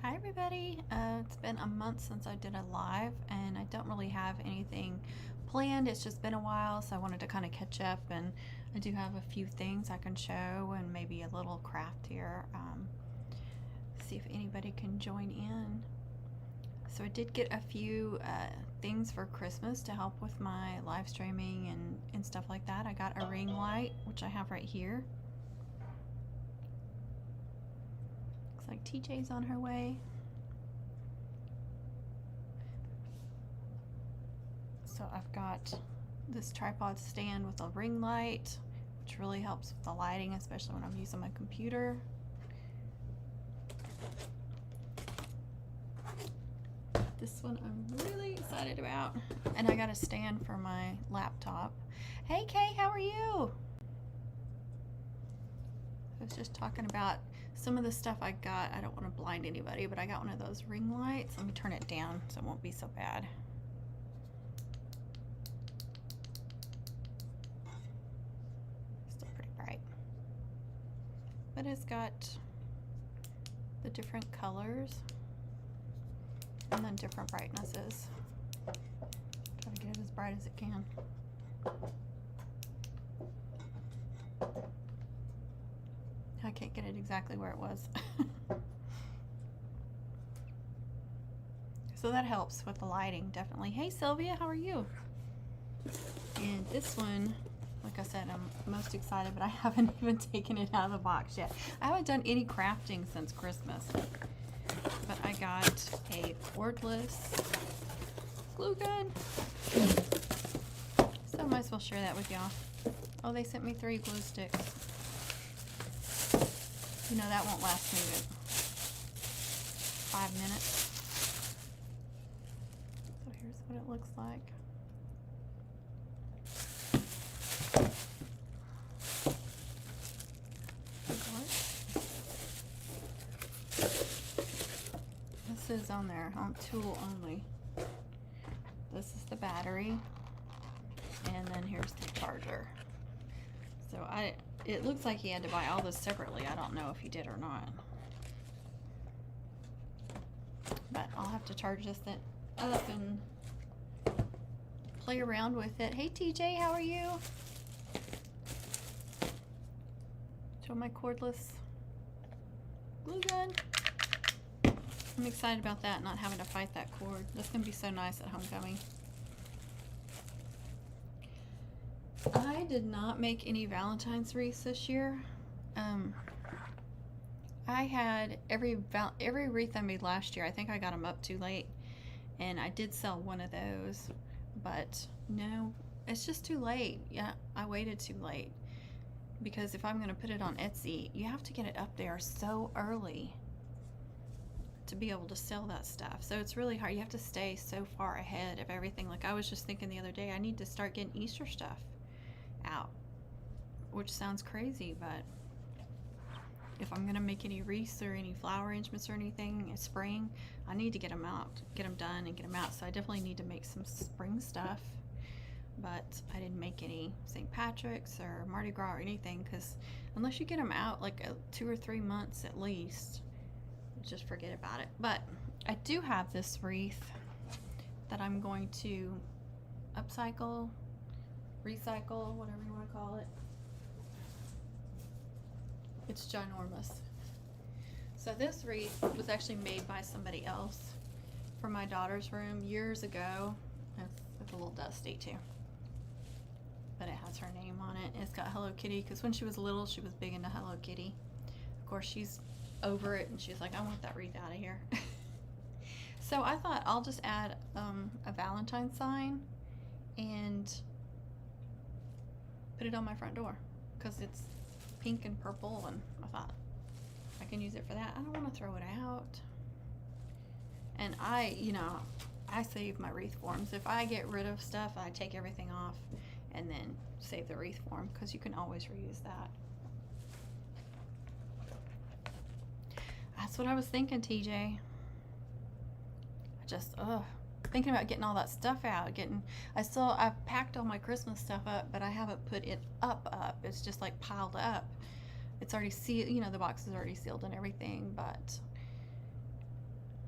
Hi everybody, it's been a month since I did a live and I don't really have anything planned. It's just been a while, so I wanted to kind of catch up, and I do have a few things I can show and maybe a little craft here. See if anybody can join in. So I did get a few things for Christmas to help with my live streaming and stuff like that. I got a ring light, which I have right here. Looks like TJ's on her way. So I've got this tripod stand with a ring light, which really helps with the lighting, especially when I'm using my computer. This one I'm really excited about. And I got a stand for my laptop. Hey Kay, how are you? I was just talking about some of the stuff I got. I don't want to blind anybody, but I got one of those ring lights. Let me turn it down so it won't be so bad. Still pretty bright. But it's got the different colors and then different brightnesses. Try to get it as bright as it can. I can't get it exactly where it was. So that helps with the lighting, definitely. Hey Sylvia, how are you? And this one, like I said, I'm most excited, but I haven't even taken it out of the box yet. I haven't done any crafting since Christmas. But I got a cordless glue gun. So I might as well share that with y'all. Oh, they sent me 3 glue sticks. You know, that won't last me but 5 minutes. So here's what it looks like. This is on there, on tool only. This is the battery, and then here's the charger. So it looks like he had to buy all this separately. I don't know if he did or not, but I'll have to charge this thing up and play around with it. Hey TJ, how are you? Show my cordless glue gun. I'm excited about that, not having to fight that cord. That's going to be so nice at homecoming. I did not make any Valentine's wreaths this year. I had every wreath I made last year. I think I got them up too late, and I did sell one of those, but no, it's just too late. Yeah, I waited too late, because if I'm going to put it on Etsy, you have to get it up there so early to be able to sell that stuff. So it's really hard. You have to stay so far ahead of everything. Like I was just thinking the other day, I need to start getting Easter stuff out, which sounds crazy, but if I'm gonna make any wreaths or any flower arrangements or anything in spring, I need to get them out, get them done and get them out. So I definitely need to make some spring stuff, but I didn't make any St. Patrick's or Mardi Gras or anything, because unless you get them out like 2 or 3 months at least, just forget about it. But I do have this wreath that I'm going to upcycle, recycle, whatever you want to call it. It's ginormous. So this wreath was actually made by somebody else for my daughter's room years ago. It's a little dusty too, but it has her name on it. It's got Hello Kitty, because when she was little she was big into Hello Kitty. Of course she's over it and she's like, I want that wreath out of here. So I thought I'll just add a Valentine sign and put it on my front door, because it's pink and purple, and I thought I can use it for that. I don't want to throw it out. And I save my wreath forms. If I get rid of stuff, I take everything off and then save the wreath form, because you can always reuse that. That's what I was thinking, TJ. Thinking about getting all that stuff out. I've packed all my Christmas stuff up, but I haven't put it up. It's just like piled up. It's already sealed, the box is already sealed and everything, but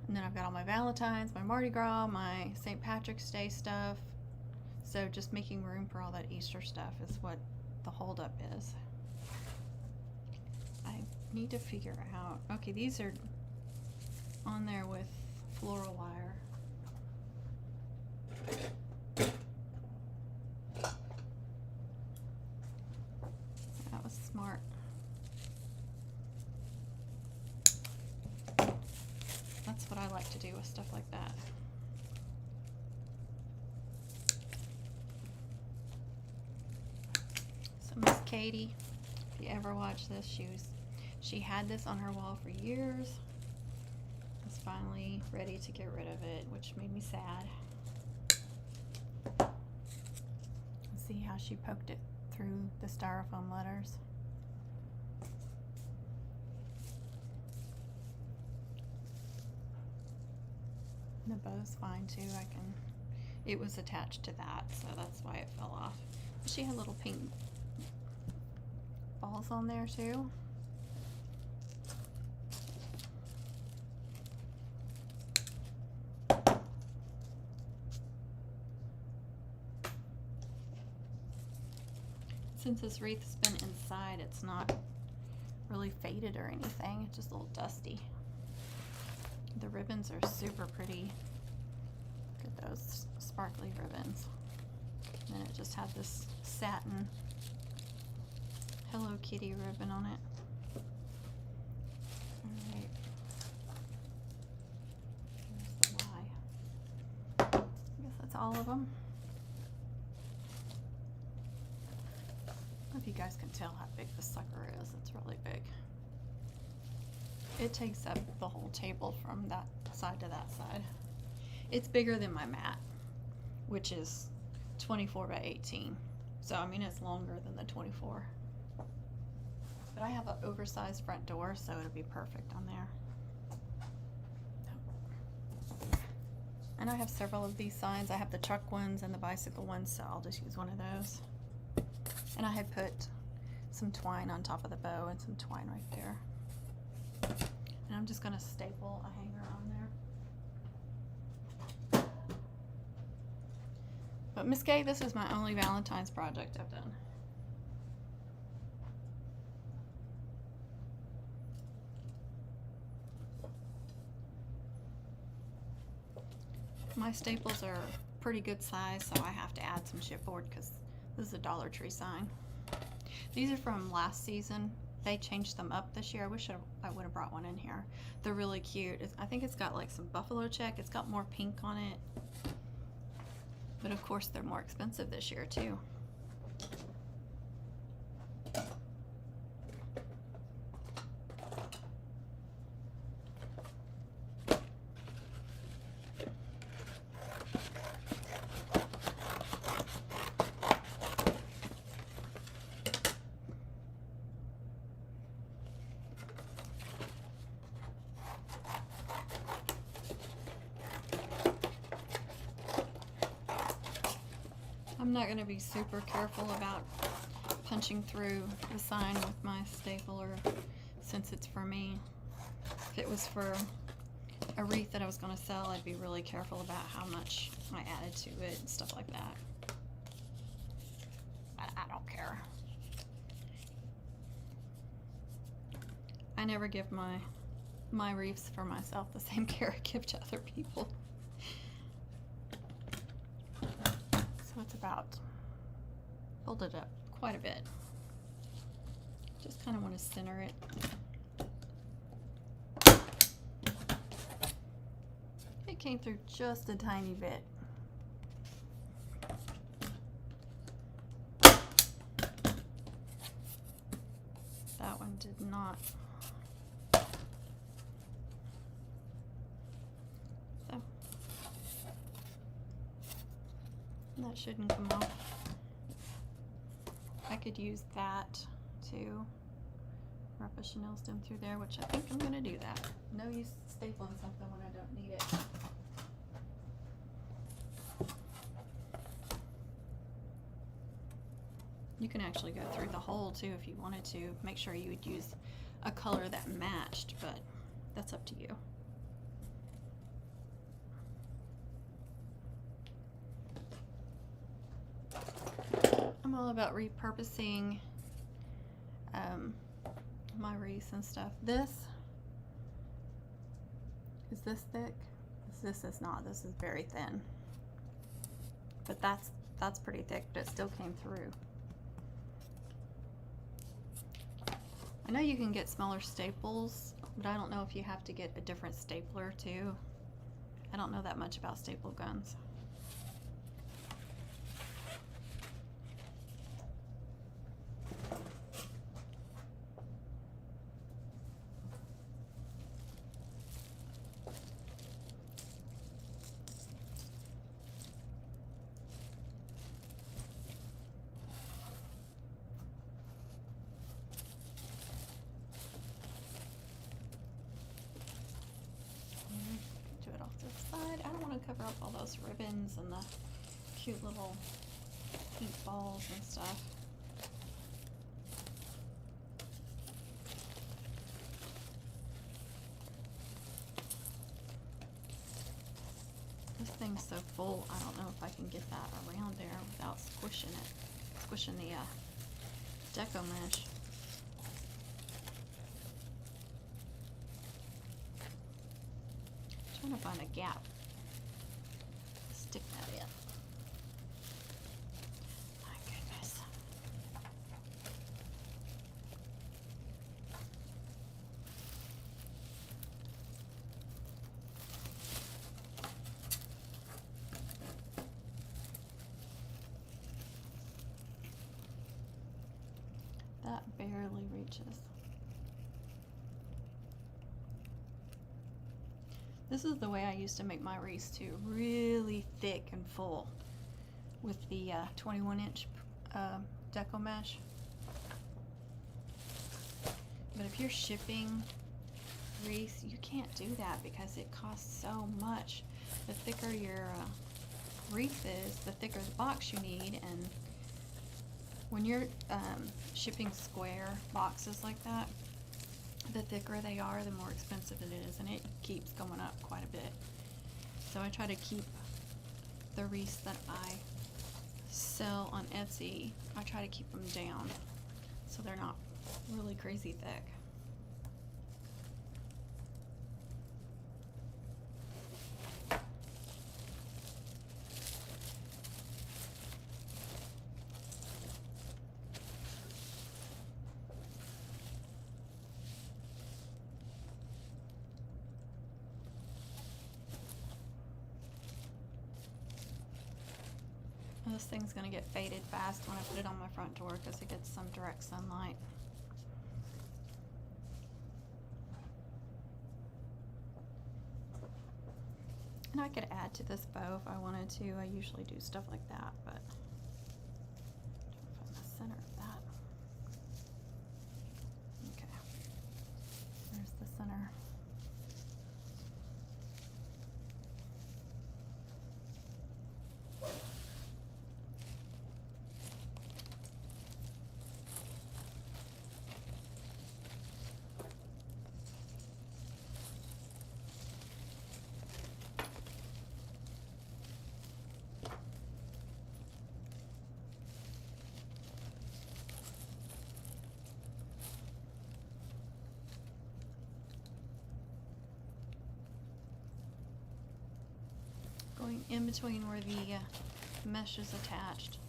And then I've got all my Valentines, my Mardi Gras, my St. Patrick's Day stuff. So just making room for all that Easter stuff is what the holdup is. I need to figure out, okay, these are on there with floral wire. That was smart. That's what I like to do with stuff like that. So Miss Katie, if you ever watch this, she had this on her wall for years. Was finally ready to get rid of it, which made me sad. See how she poked it through the styrofoam letters. The bow's fine too. It was attached to that, so that's why it fell off. She had little pink balls on there too. Since this wreath's been inside, it's not really faded or anything. It's just a little dusty. The ribbons are super pretty. Look at those sparkly ribbons. And it just had this satin Hello Kitty ribbon on it. Alright. There's the Y. I guess that's all of them. I don't know if you guys can tell how big this sucker is. It's really big. It takes up the whole table from that side to that side. It's bigger than my mat, which is 24 by 18. So, I mean, it's longer than the 24. But I have an oversized front door, so it'll be perfect on there. And I have several of these signs. I have the truck ones and the bicycle ones, so I'll just use one of those. And I had put some twine on top of the bow and some twine right there. And I'm just going to staple a hanger on there. But Miss Kay, this is my only Valentine's project I've done. My staples are pretty good size, so I have to add some chipboard because this is a Dollar Tree sign. These are from last season. They changed them up this year. I wish I would have brought one in here. They're really cute. I think it's got like some buffalo check. It's got more pink on it. But of course they're more expensive this year too. I'm not going to be super careful about punching through the sign with my stapler since it's for me. If it was for a wreath that I was going to sell, I'd be really careful about how much I added to it and stuff like that. I don't care. I never give my wreaths for myself the same care I give to other people. So it's about folded up quite a bit. Just kind of want to center it. It came through just a tiny bit. That one did not. So that shouldn't come off. I could use that to wrap a chenille stem through there, which I think I'm going to do that. No use stapling something when I don't need it. You can actually go through the hole too if you wanted to. Make sure you would use a color that matched, but that's up to you. I'm all about repurposing my wreaths and stuff. This thick? This is not. This is very thin. But that's pretty thick, but it still came through. I know you can get smaller staples, but I don't know if you have to get a different stapler too. I don't know that much about staple guns. Cover up all those ribbons and the cute little pink balls and stuff. This thing's so full, I don't know if I can get that around there without squishing the deco mesh. I'm trying to find a gap. Stick that in. My goodness. That barely reaches. This is the way I used to make my wreaths too, really thick and full with the 21-inch deco mesh. But if you're shipping wreaths, you can't do that because it costs so much. The thicker your wreath is, the thicker the box you need, and when you're shipping square boxes like that, the thicker they are, the more expensive it is, and it keeps going up quite a bit. So I try to keep the wreaths that I sell on Etsy, I try to keep them down so they're not really crazy thick. This thing's going to get faded fast when I put it on my front door because it gets some direct sunlight. And I could add to this bow if I wanted to. I usually do stuff like that, but find the center of that. Okay, there's the center. Going in between where the mesh is attached,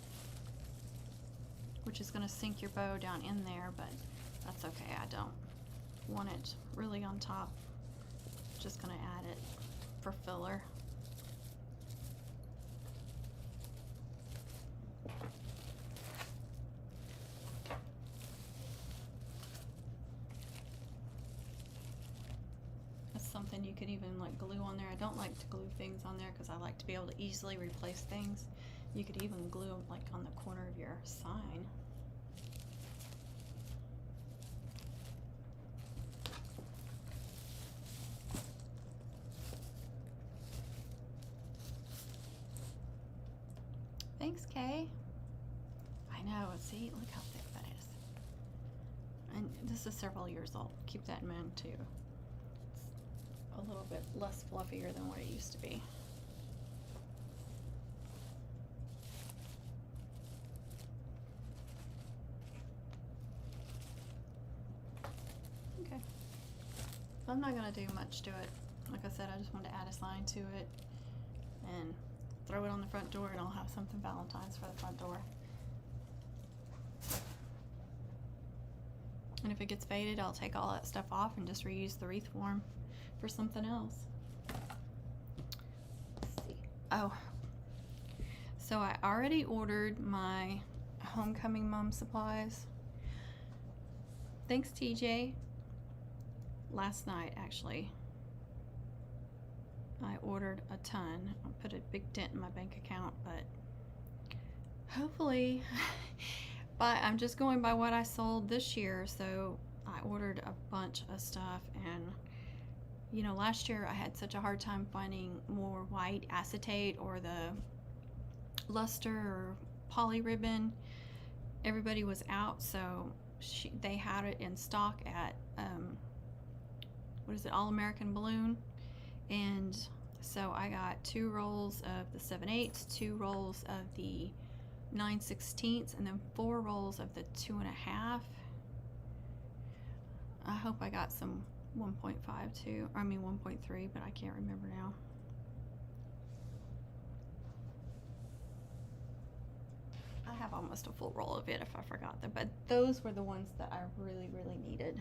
which is going to sink your bow down in there, but that's okay. I don't want it really on top. Just going to add it for filler. Something you could even like glue on there. I don't like to glue things on there because I like to be able to easily replace things. You could even glue them like on the corner of your sign. Thanks, Kay. I know, see, look how thick that is. And this is several years old. Keep that in mind too. A little bit less fluffier than what it used to be. I'm not going to do much to it. Like I said, I just wanted to add a sign to it and throw it on the front door, and I'll have something Valentine's for the front door. And if it gets faded, I'll take all that stuff off and just reuse the wreath form for something else. Let's see. Oh, so I already ordered my homecoming mom supplies. Thanks, TJ. Last night, actually, I ordered a ton. I put a big dent in my bank account, but hopefully, but I'm just going by what I sold this year. So I ordered a bunch of stuff, and you know, last year I had such a hard time finding more white acetate or the luster or poly ribbon. Everybody was out, so they had it in stock at what is it, All American Balloon. And so I got 2 rolls of the 7/8, 2 rolls of the 9/16, and then 4 rolls of the 2.5. I hope I got some 1.5 too. I mean 1.3, but I can't remember now. I have almost a full roll of it if I forgot them, but those were the ones that I really, really needed.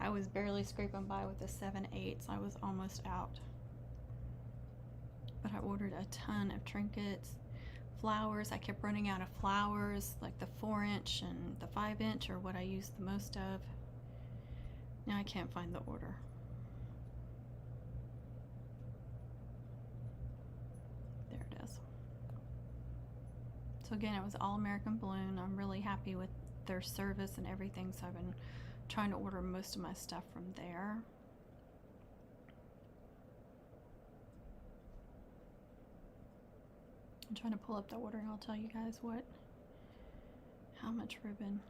I was barely scraping by with the 7/8. I was almost out. But I ordered a ton of trinkets, flowers. I kept running out of flowers, like the 4-inch and the 5-inch are what I use the most of. Now I can't find the order. There it is. So again, it was All American Balloon. I'm really happy with their service and everything, so I've been trying to order most of my stuff from there. I'm trying to pull up the order and I'll tell you guys how much ribbon.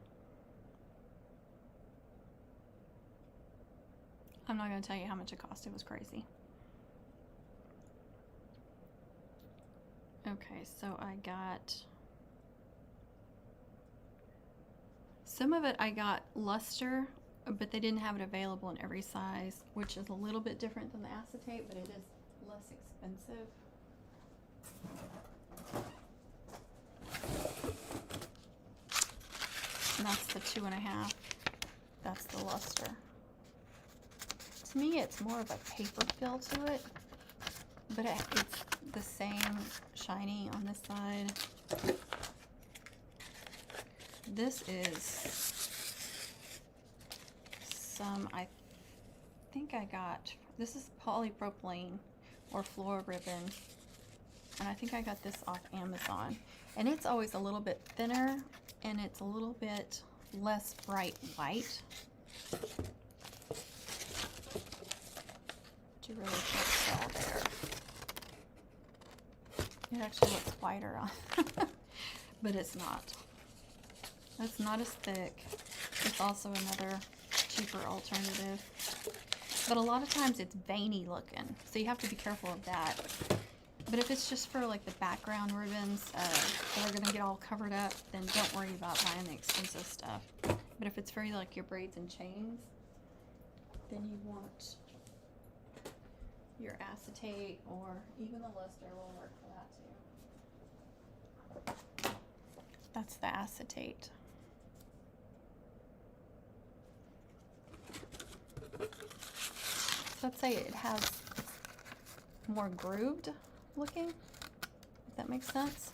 I'm not going to tell you how much it cost. It was crazy. Okay, so I got some of it. I got luster, but they didn't have it available in every size, which is a little bit different than the acetate, but it is less expensive. And that's the 2.5. That's the luster. To me, it's more of a paper feel to it, but it's the same shiny on this side. This is some, I think I got, this is polypropylene or floral ribbon, and I think I got this off Amazon. And it's always a little bit thinner, and it's a little bit less bright white. You really can't tell there. It actually looks whiter on, but it's not. It's not as thick. It's also another cheaper alternative. But a lot of times it's veiny looking, so you have to be careful of that. But if it's just for like the background ribbons that are gonna get all covered up, then don't worry about buying the expensive stuff. But if it's for like your braids and chains, then you want your acetate, or even the luster will work for that too. That's the acetate. So I'd say it has more grooved looking, if that makes sense.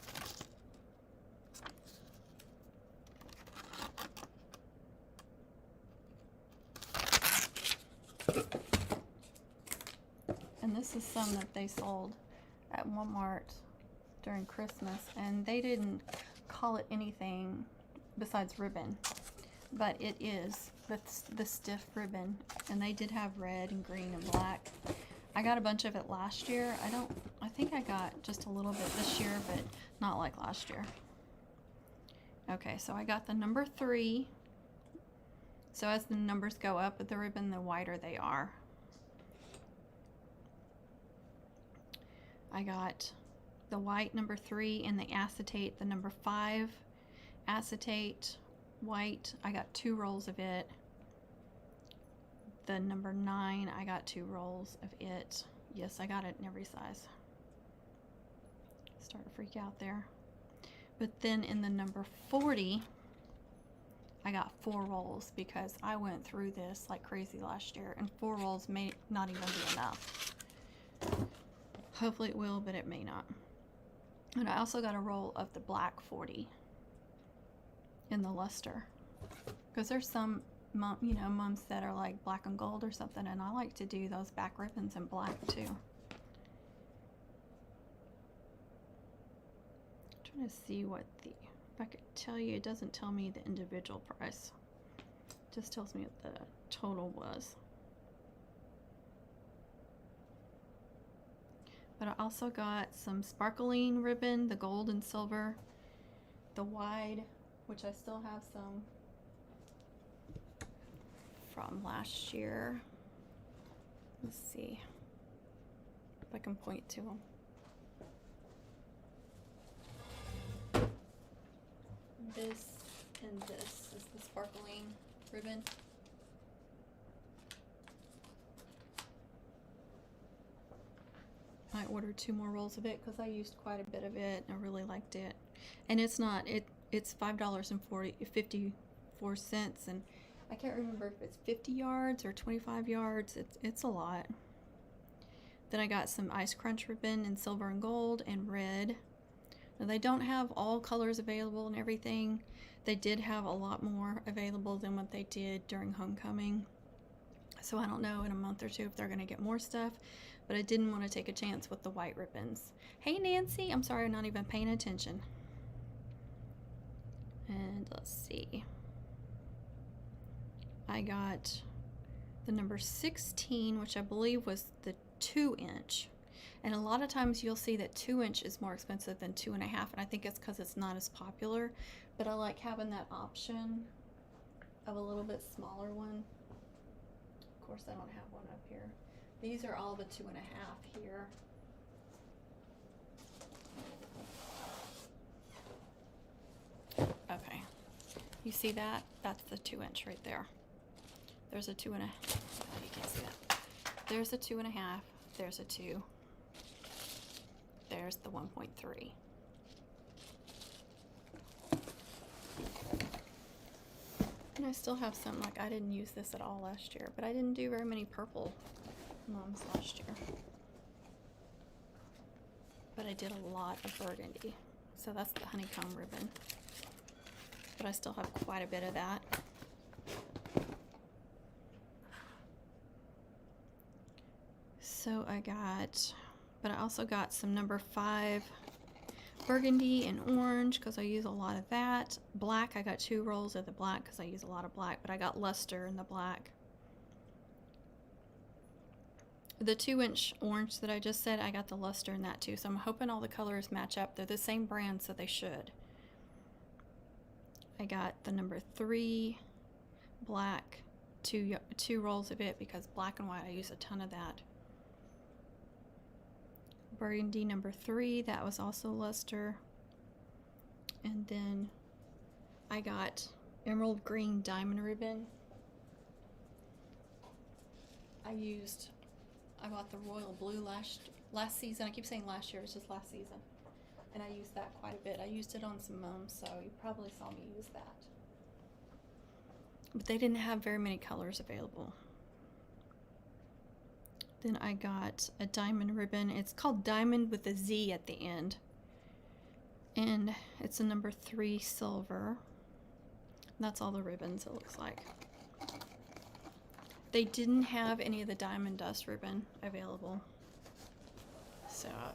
And this is some that they sold at Walmart during Christmas, and they didn't call it anything besides ribbon, but it is the stiff ribbon, and they did have red and green and black. I got a bunch of it last year. I think I got just a little bit this year, but not like last year. Okay, so I got the number 3. So as the numbers go up with the ribbon, the wider they are. I got the white number 3 and the acetate, the number 5 acetate white. I got 2 rolls of it. the number 9, I got 2 rolls of it. Yes, I got it in every size. Start to freak out there. But then in the number 40, I got 4 rolls because I went through this like crazy last year, and 4 rolls may not even be enough. Hopefully it will, but it may not. And I also got a roll of the black 40 in the luster, because there's some mums that are like black and gold or something, and I like to do those back ribbons in black too. I'm trying to see what if I could tell you. It doesn't tell me the individual price, it just tells me what the total was. But I also got some sparkling ribbon, the gold and silver, the wide, which I still have some from last year. Let's see if I can point to them. This and this is the sparkling ribbon. I ordered 2 more rolls of it because I used quite a bit of it and I really liked it. And it's $5.54, and I can't remember if it's 50 yards or 25 yards. It's a lot. Then I got some Ice Crunch ribbon in silver and gold and red. Now, they don't have all colors available and everything. They did have a lot more available than what they did during homecoming. So I don't know in a month or two if they're going to get more stuff, but I didn't want to take a chance with the white ribbons. Hey Nancy, I'm sorry I'm not even paying attention. And let's see. I got the number 16, which I believe was the 2-inch. And a lot of times you'll see that 2-inch is more expensive than 2.5, and I think it's because it's not as popular. But I like having that option of a little bit smaller one. Of course, I don't have one up here. These are all the 2.5 here. Okay, you see that? That's the 2-inch right there. There's a 2.5. Oh, you can't see that. There's a 2.5. There's a 2. There's the 1.3. And I still have some, like I didn't use this at all last year, but I didn't do very many purple mums last year. But I did a lot of burgundy. So that's the honeycomb ribbon. But I still have quite a bit of that. So I also got some number 5 burgundy and orange because I use a lot of that. Black, I got 2 rolls of the black because I use a lot of black, but I got luster in the black. The 2-inch orange that I just said, I got the luster in that too, so I'm hoping all the colors match up. They're the same brand, so they should. I got the number 3 black, two rolls of it because black and white, I use a ton of that. Burgundy number 3, that was also luster. And then I got emerald green diamond ribbon. I bought the royal blue last season. I keep saying last year, it's just last season. And I used that quite a bit. I used it on some mums, so you probably saw me use that. But they didn't have very many colors available. Then I got a diamond ribbon. It's called Diamond with a Z at the end. And it's a number 3 silver. That's all the ribbons it looks like. They didn't have any of the diamond dust ribbon available. So I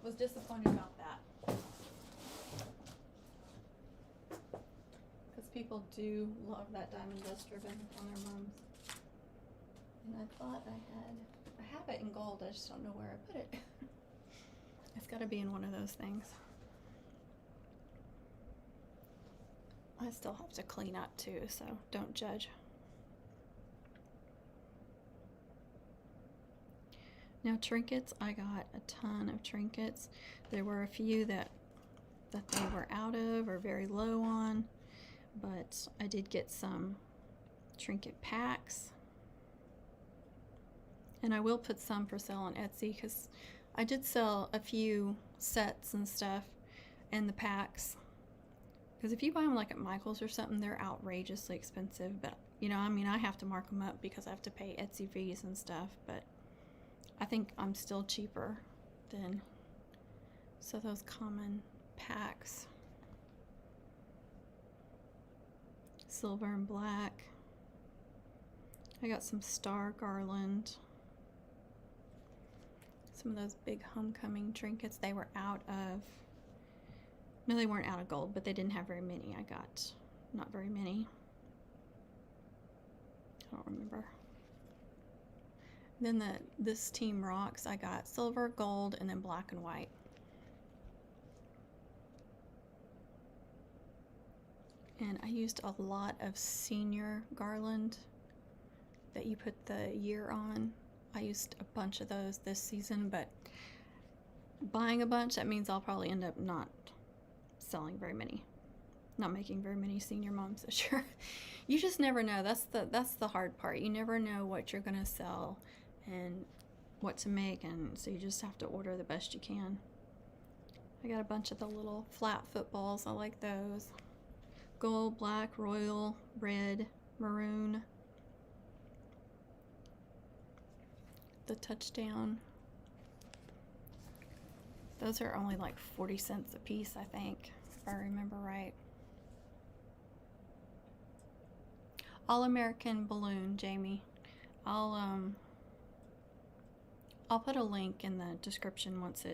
was disappointed about that. Because people do love that diamond dust ribbon on their mums. And I thought I have it in gold, I just don't know where I put it. It's got to be in one of those things. I still have to clean up too, so don't judge. Now trinkets, I got a ton of trinkets. There were a few that they were out of or very low on, but I did get some trinket packs. And I will put some for sale on Etsy because I did sell a few sets and stuff and the packs. Because if you buy them like at Michael's or something, they're outrageously expensive. But, you know, I mean, I have to mark them up because I have to pay Etsy fees and stuff. But I think I'm still cheaper than, so those common packs. Silver and black. I got some star garland. Some of those big homecoming trinkets. They were out of, no, they weren't out of gold, but they didn't have very many. I got not very many. I don't remember. Then this Team Rocks, I got silver, gold, and then black and white. And I used a lot of senior garland that you put the year on. I used a bunch of those this season, but buying a bunch, that means I'll probably end up not selling very many. Not making very many senior moms this year. You just never know. That's the hard part. You never know what you're gonna sell and what to make, and so you just have to order the best you can. I got a bunch of the little flat footballs. I like those. Gold, black, royal, red, maroon. The touchdown. Those are only like 40 cents a piece, I think, if I remember right. All American balloon, Jamie. I'll put a link in the description once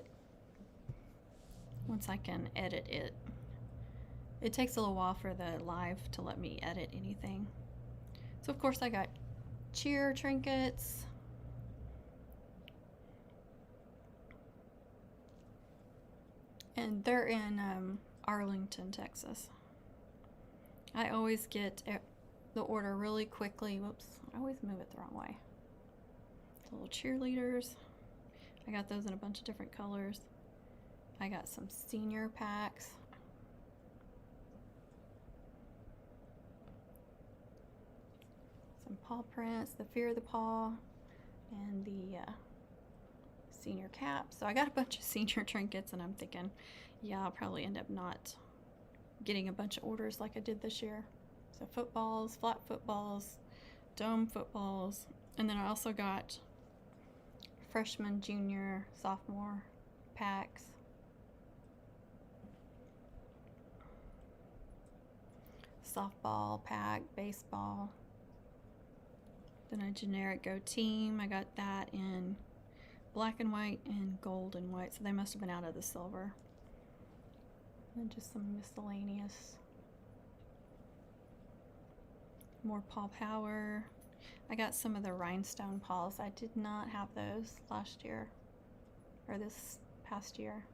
I can edit it. It takes a little while for the live to let me edit anything. So of course I got cheer trinkets. And they're in Arlington, Texas. I always get the order really quickly. Whoops, I always move it the wrong way. The little cheerleaders. I got those in a bunch of different colors. I got some senior packs. Some paw prints, the Fear of the Paw, and the senior cap. So I got a bunch of senior trinkets, and I'm thinking, yeah, I'll probably end up not getting a bunch of orders like I did this year. So footballs, flat footballs, dome footballs, and then I also got freshman, junior, sophomore packs. Softball pack, baseball. Then a generic Go Team. I got that in black and white and gold and white, so they must have been out of the silver. And just some miscellaneous. More paw power. I got some of the rhinestone paws. I did not have those last year, or this past year.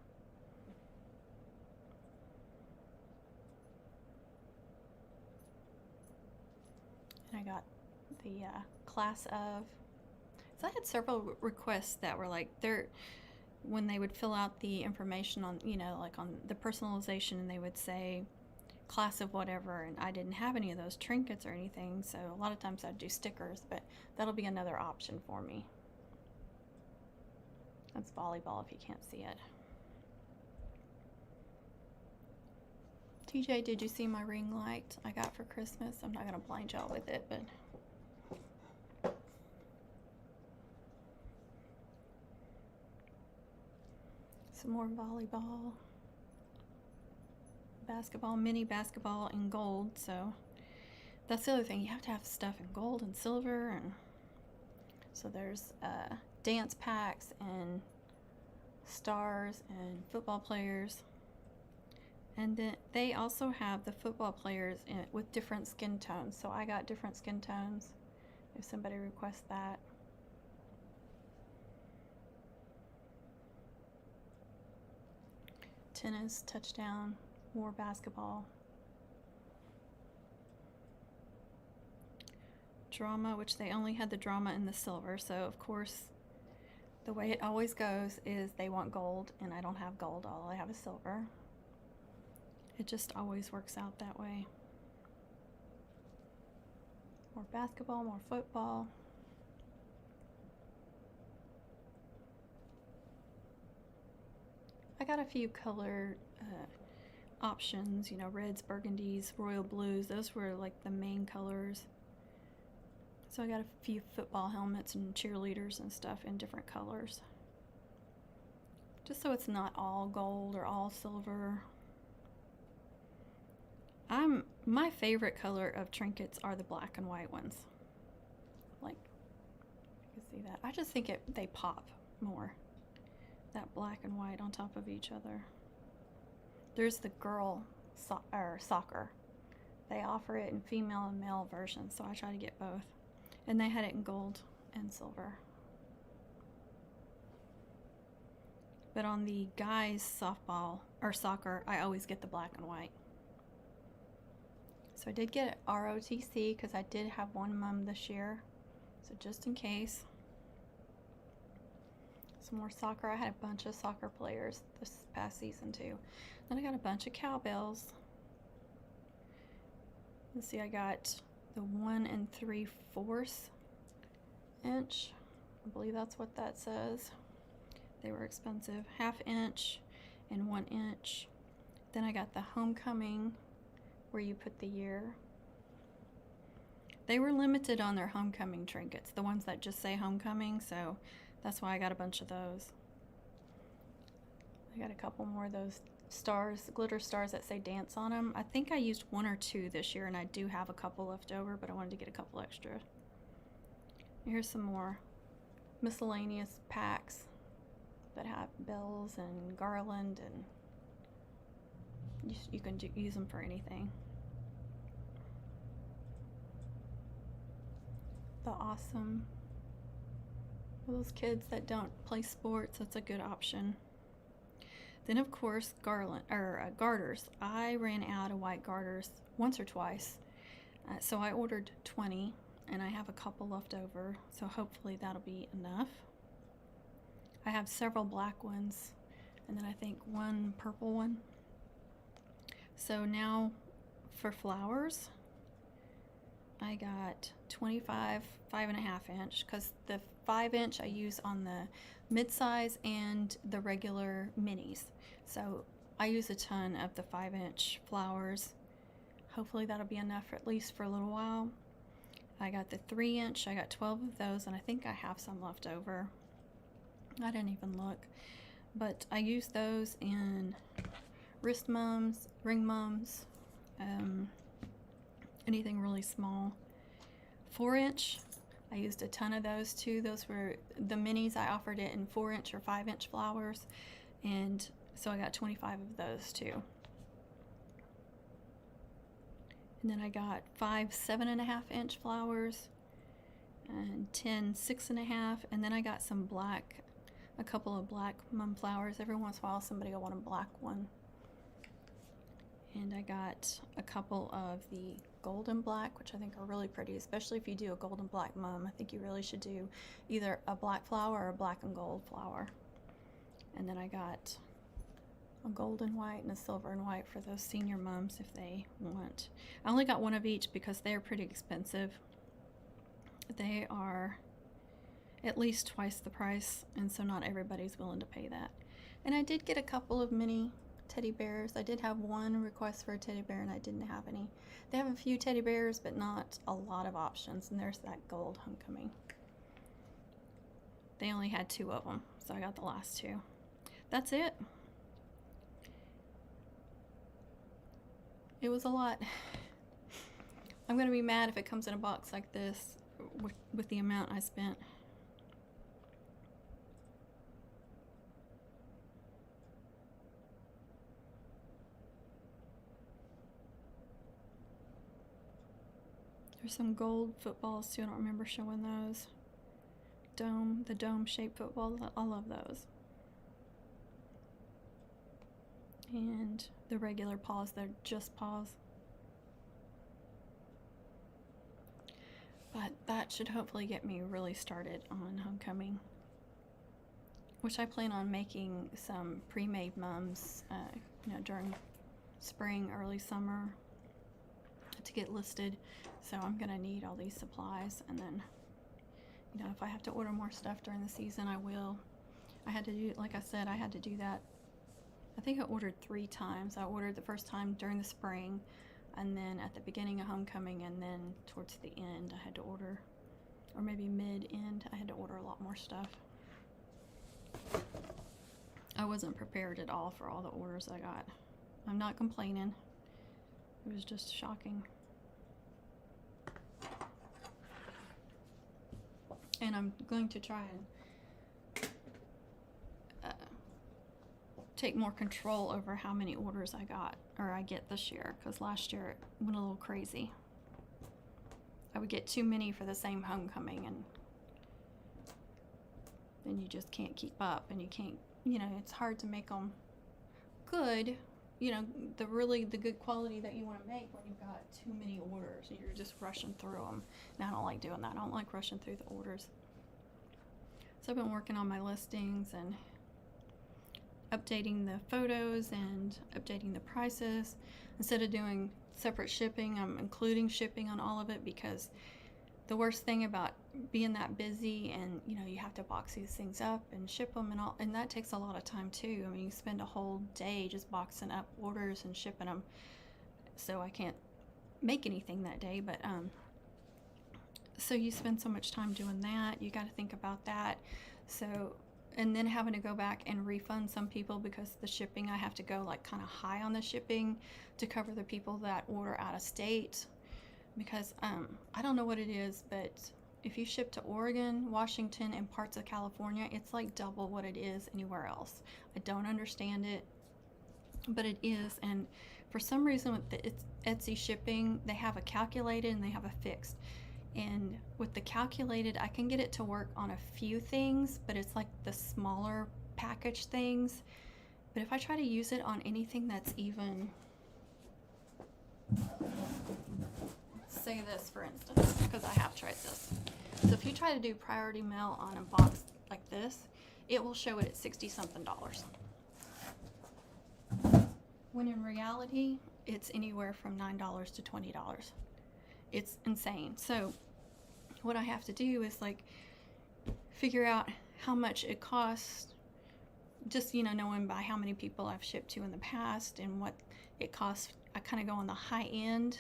And I got the class of. So I had several requests that were like, when they would fill out the information on, you know, like on the personalization, and they would say class of whatever, and I didn't have any of those trinkets or anything, so a lot of times I'd do stickers, but that'll be another option for me. That's volleyball if you can't see it. TJ, did you see my ring light I got for Christmas? I'm not gonna blind y'all with it, but some more volleyball, basketball, mini basketball in gold. So that's the other thing, you have to have stuff in gold and silver, and so there's dance packs and stars and football players, and then they also have the football players with different skin tones, so I got different skin tones if somebody requests that. Tennis, touchdown, more basketball. Drama, which they only had the drama in the silver, so of course the way it always goes is they want gold, and I don't have gold, all I have is silver. It just always works out that way. More basketball, more football. I got a few color options, you know, reds, burgundies, royal blues. Those were like the main colors. So I got a few football helmets and cheerleaders and stuff in different colors. Just so it's not all gold or all silver. My favorite color of trinkets are the black and white ones. Like, you can see that. I just think they pop more. That black and white on top of each other. There's the girl soccer. They offer it in female and male versions, so I try to get both. And they had it in gold and silver. But on the guys' softball or soccer, I always get the black and white. So I did get ROTC because I did have one mum this year. So just in case. Some more soccer. I had a bunch of soccer players this past season too. Then I got a bunch of cowbells. Let's see, I got the 1 3/4 inch. I believe that's what that says. They were expensive. 1/2 inch and 1 inch. Then I got the homecoming, where you put the year. They were limited on their homecoming trinkets, the ones that just say homecoming, so that's why I got a bunch of those. I got a couple more of those stars, glitter stars that say dance on them. I think I used 1 or 2 this year, and I do have a couple left over, but I wanted to get a couple extra. Here's some more miscellaneous packs that have bells and garland, and you can use them for anything. The awesome. For those kids that don't play sports, that's a good option. Then of course garters. I ran out of white garters once or twice, so I ordered 20, and I have a couple left over, so hopefully that'll be enough. I have several black ones, and then I think one purple one. So now for flowers, I got 25 5.5 inch, because the 5 inch I use on the mid-size and the regular minis. So I use a ton of the 5 inch flowers. Hopefully that'll be enough for at least for a little while. I got the 3 inch, I got 12 of those, and I think I have some left over. I didn't even look, but I use those in wrist mums, ring mums, anything really small. 4 inch, I used a ton of those too. Those were the minis. I offered it in 4 inch or 5 inch flowers, and so I got 25 of those too. And then I got 5 7.5 inch flowers and 10 6.5, and then I got some black, a couple of black mum flowers. Every once in a while somebody will want a black one. And I got a couple of the golden black, which I think are really pretty, especially if you do a golden black mum. I think you really should do either a black flower or a black and gold flower. And then I got a gold and white and a silver and white for those senior mums if they want. I only got one of each because they're pretty expensive. They are at least twice the price, and so not everybody's willing to pay that. And I did get a couple of mini teddy bears. I did have one request for a teddy bear, and I didn't have any. They have a few teddy bears, but not a lot of options, and there's that gold homecoming. They only had 2 of them, so I got the last 2. That's it. It was a lot. I'm gonna be mad if it comes in a box like this with the amount I spent. There's some gold footballs too. I don't remember showing those. The dome shaped footballs. I love those. And the regular paws, they're just paws. But that should hopefully get me really started on homecoming, which I plan on making some pre-made mums, during spring, early summer, to get listed. So I'm gonna need all these supplies, and then if I have to order more stuff during the season, I will. I had to do, like I said, I had to do that I think I ordered 3 times. I ordered the first time during the spring, and then at the beginning of homecoming, and then towards the end I had to order, or maybe mid-end, I had to order a lot more stuff. I wasn't prepared at all for all the orders I got. I'm not complaining. It was just shocking. And I'm going to try and take more control over how many orders I get this year, because last year it went a little crazy. I would get too many for the same homecoming, and then you just can't keep up, and you can't, it's hard to make them good, the good quality that you want to make when you've got too many orders and you're just rushing through them. And I don't like doing that. I don't like rushing through the orders. So I've been working on my listings and updating the photos and updating the prices. Instead of doing separate shipping, I'm including shipping on all of it, because the worst thing about being that busy, and you have to box these things up and ship them and all, and that takes a lot of time too. I mean, you spend a whole day just boxing up orders and shipping them, so I can't make anything that day. But so you spend so much time doing that, you got to think about that. So, and then having to go back and refund some people, because the shipping, I have to go like kind of high on the shipping to cover the people that order out of state, because I don't know what it is, but if you ship to Oregon, Washington, and parts of California, it's like double what it is anywhere else. I don't understand it, but it is. And for some reason with the Etsy shipping, they have a calculated and they have a fixed. And with the calculated, I can get it to work on a few things, but it's like the smaller package things. But if I try to use it on anything that's even, say this for instance, because I have tried this. So if you try to do priority mail on a box like this, it will show it at $60-something. When in reality, it's anywhere from $9 to $20. It's insane. So what I have to do is like figure out how much it costs, just knowing by how many people I've shipped to in the past and what it costs. I kind of go on the high end,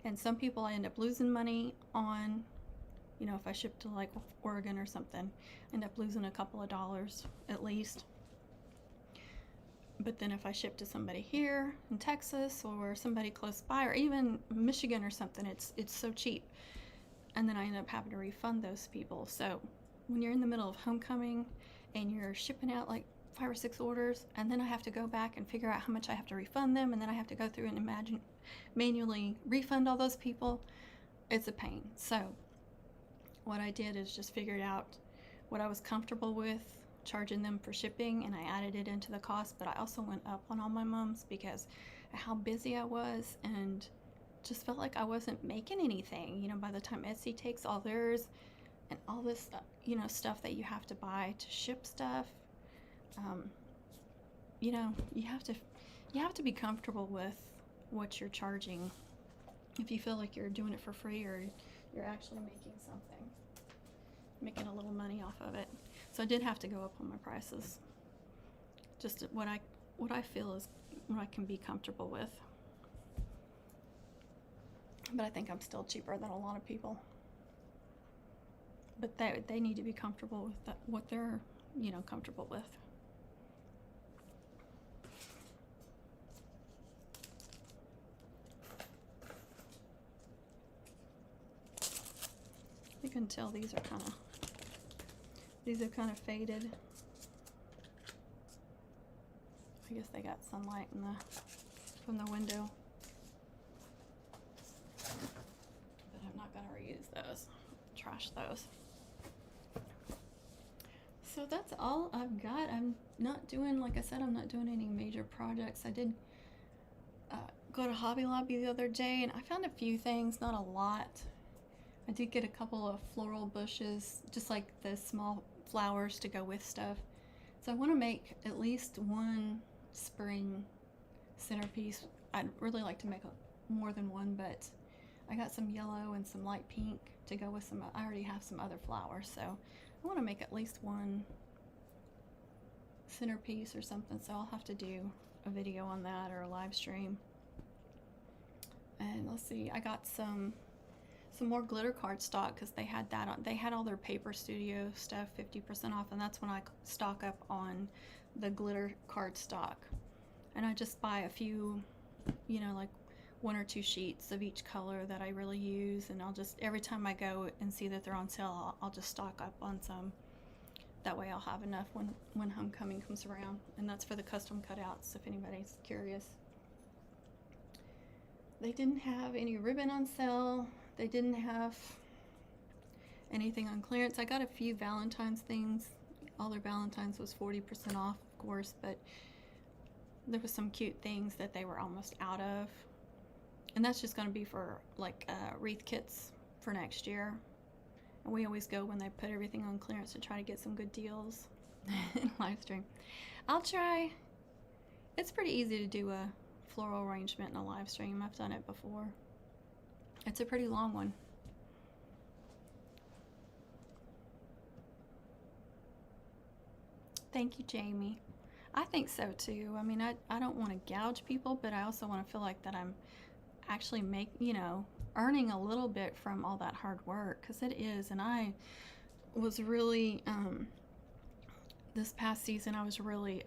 and some people I end up losing money on. If I ship to like Oregon or something, I end up losing a couple of dollars at least. But then if I ship to somebody here in Texas or somebody close by, or even Michigan or something, it's so cheap. And then I end up having to refund those people. So when you're in the middle of homecoming and you're shipping out like 5 or 6 orders, and then I have to go back and figure out how much I have to refund them, and then I have to go through and manually refund all those people, it's a pain. So what I did is just figured out what I was comfortable with charging them for shipping, and I added it into the cost. But I also went up on all my mums because of how busy I was, and just felt like I wasn't making anything. By the time Etsy takes all theirs and all this stuff that you have to buy to ship stuff, you have to be comfortable with what you're charging if you feel like you're doing it for free, or you're actually making a little money off of it. So I did have to go up on my prices, just what I feel is what I can be comfortable with. But I think I'm still cheaper than a lot of people. But they need to be comfortable with what they're comfortable with. You can tell these are kind of faded. I guess they got sunlight from the window. But I'm not gonna reuse those. Trash those. So that's all I've got. I'm not doing, like I said, I'm not doing any major projects. I did go to Hobby Lobby the other day, and I found a few things, not a lot. I did get a couple of floral bushes, just like the small flowers to go with stuff. So I want to make at least one spring centerpiece. I'd really like to make more than one, but I got some yellow and some light pink to go with I already have some other flowers, so I want to make at least one centerpiece or something, so I'll have to do a video on that or a live stream. And let's see, I got some more glitter cardstock because they had that on. They had all their Paper Studio stuff 50% off, and that's when I stock up on the glitter cardstock. And I just buy a few, you know, like 1 or 2 sheets of each color that I really use, and I'll just, every time I go and see that they're on sale, I'll just stock up on some. That way I'll have enough when homecoming comes around. And that's for the custom cutouts, if anybody's curious. They didn't have any ribbon on sale. They didn't have anything on clearance. I got a few Valentine's things. All their Valentines was 40% off, of course, but there was some cute things that they were almost out of. And that's just going to be for like wreath kits for next year. And we always go when they put everything on clearance to try to get some good deals in live stream. I'll try. It's pretty easy to do a floral arrangement in a live stream. I've done it before. It's a pretty long one. Thank you, Jamie. I think so too. I mean, I don't want to gouge people, but I also want to feel like that I'm actually earning a little bit from all that hard work, because it is. And I was really this past season I was really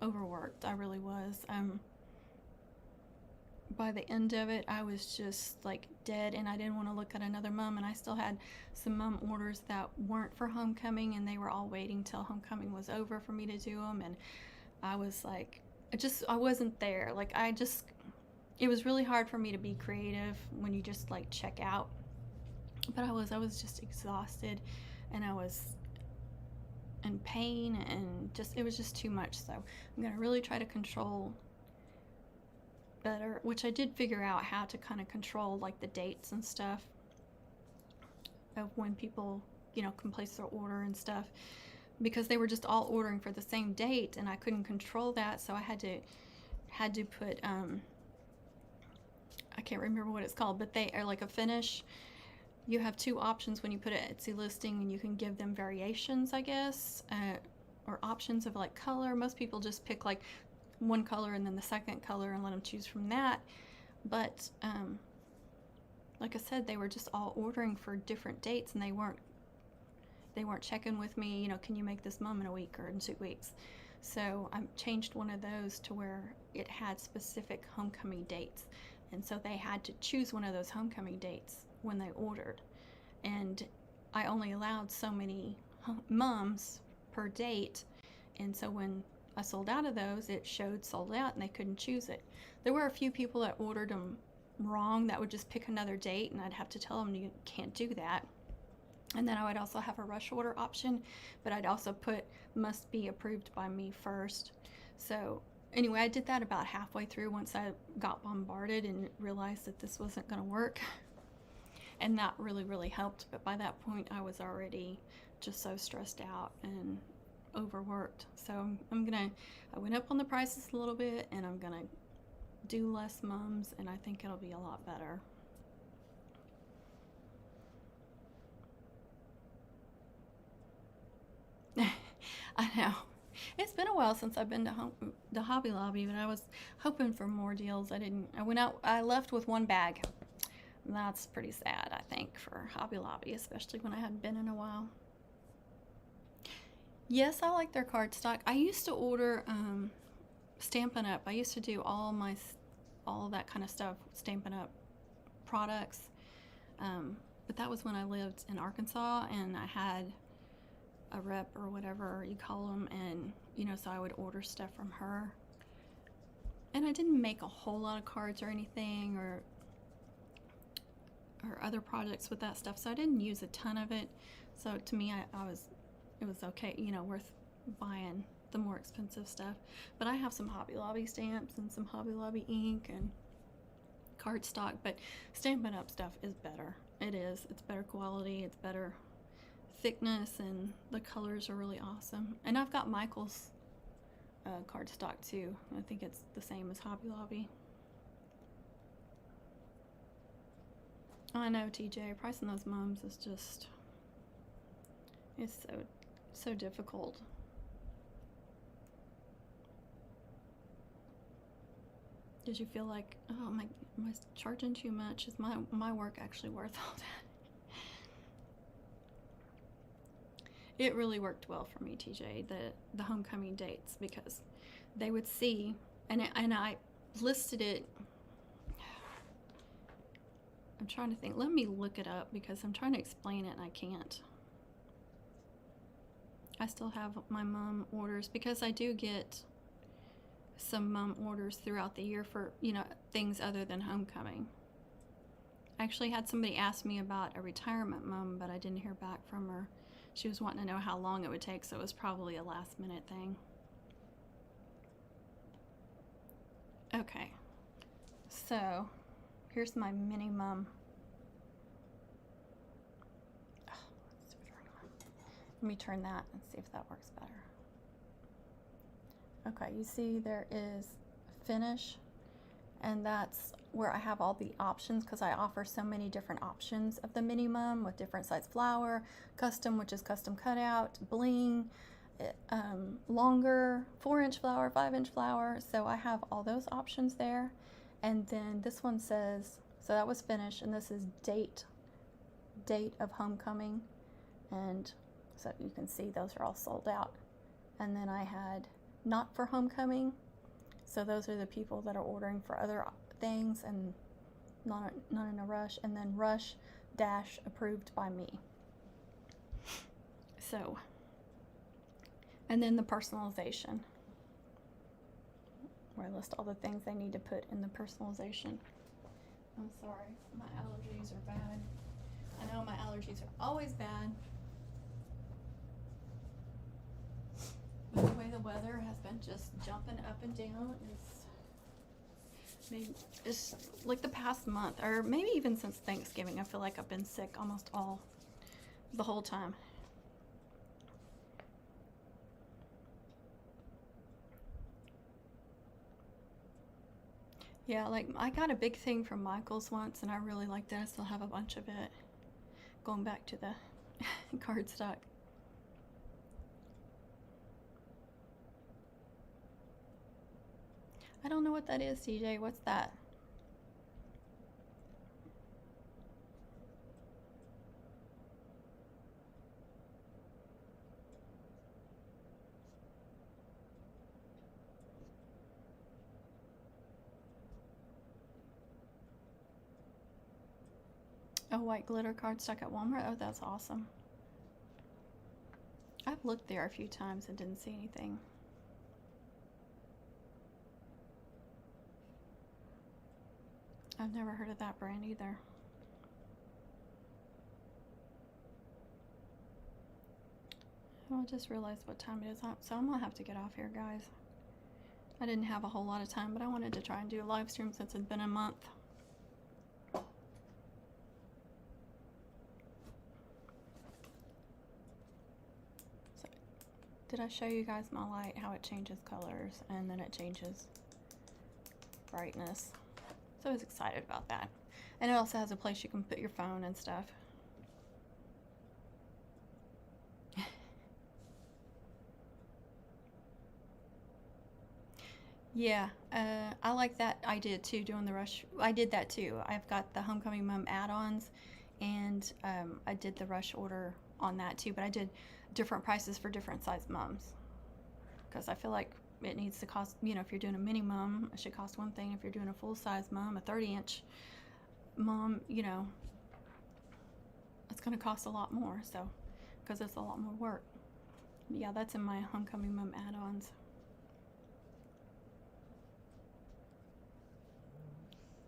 overworked. I really was. By the end of it, I was just like dead, and I didn't want to look at another mum. And I still had some mum orders that weren't for homecoming, and they were all waiting till homecoming was over for me to do them. And I was like, I wasn't there. Like, it was really hard for me to be creative when you just like check out. But I was just exhausted, and I was in pain, and it was just too much. So I'm gonna really try to control better, which I did figure out how to kind of control like the dates and stuff of when people, you know, can place their order and stuff, because they were just all ordering for the same date, and I couldn't control that. So I had to put I can't remember what it's called, but they are like a finish. You have 2 options when you put an Etsy listing, and you can give them variations, I guess, or options of like color. Most people just pick like one color and then the second color and let them choose from that. But like I said, they were just all ordering for different dates, and they weren't checking with me, you know, can you make this mum in a week or in 2 weeks? So I changed one of those to where it had specific homecoming dates, and so they had to choose one of those homecoming dates when they ordered. And I only allowed so many mums per date, and so when I sold out of those, it showed sold out, and they couldn't choose it. There were a few people that ordered them wrong that would just pick another date, and I'd have to tell them you can't do that. And then I would also have a rush order option, but I'd also put must be approved by me first. So anyway, I did that about halfway through once I got bombarded and realized that this wasn't going to work. And that really helped. But by that point, I was already just so stressed out and overworked. So I went up on the prices a little bit, and I'm gonna do less mums, and I think it'll be a lot better. I know. It's been a while since I've been to Hobby Lobby, but I was hoping for more deals. I left with 1 bag. And that's pretty sad, I think, for Hobby Lobby, especially when I hadn't been in a while. Yes, I like their cardstock. I used to order Stampin' Up. I used to do all that kind of stuff, Stampin' Up products. But that was when I lived in Arkansas, and I had a rep or whatever you call them, and you know, so I would order stuff from her. And I didn't make a whole lot of cards or anything, or other projects with that stuff, so I didn't use a ton of it. So to me, it was okay, you know, worth buying the more expensive stuff. But I have some Hobby Lobby stamps and some Hobby Lobby ink and cardstock, but Stampin' Up stuff is better. It is. It's better quality, it's better thickness, and the colors are really awesome. And I've got Michael's cardstock too. I think it's the same as Hobby Lobby. I know, TJ, pricing those mums is just, it's so difficult. Did you feel like, oh, am I charging too much? Is my work actually worth all that? It really worked well for me, TJ, the homecoming dates, because they would see, and I listed it. I'm trying to think. Let me look it up because I'm trying to explain it and I can't. I still have my mom orders because I do get some mom orders throughout the year for, you know, things other than homecoming. I actually had somebody ask me about a retirement mom, but I didn't hear back from her. She was wanting to know how long it would take, so it was probably a last minute thing. Okay, so here's my mini mum. Let me turn that and see if that works better. Okay, you see there is finish, and that's where I have all the options because I offer so many different options of the mini mum with different size flower, custom, which is custom cutout, bling, longer, 4-inch flower, 5-inch flower. So I have all those options there. And then this one says, so that was finished, and this is date of homecoming, and so you can see those are all sold out. And then I had not for homecoming, so those are the people that are ordering for other things and not in a rush. And then rush dash approved by me. So, and then the personalization, where I list all the things they need to put in the personalization. I'm sorry, my allergies are bad. I know my allergies are always bad. But the way the weather has been just jumping up and down it's like the past month, or maybe even since Thanksgiving, I feel like I've been sick almost the whole time. Yeah, like I got a big thing from Michael's once, and I really liked it. I still have a bunch of it. Going back to the cardstock. I don't know what that is, TJ. What's that? Oh, white glitter cardstock at Walmart? Oh, that's awesome. I've looked there a few times and didn't see anything. I've never heard of that brand either. I just realized what time it is, so I'm gonna have to get off here, guys. I didn't have a whole lot of time, but I wanted to try and do a live stream since it's been a month. So, did I show you guys my light, how it changes colors and then it changes brightness? So I was excited about that. And it also has a place you can put your phone and stuff. Yeah, I like that idea too, doing the rush. I did that too. I've got the Homecoming Mom add-ons, and I did the rush order on that too, but I did different prices for different size mums. Because I feel like it needs to cost, you know, if you're doing a mini mum, it should cost one thing. If you're doing a full-size mum, a 30-inch mum, you know, it's going to cost a lot more, so, because it's a lot more work. Yeah, that's in my Homecoming Mom add-ons.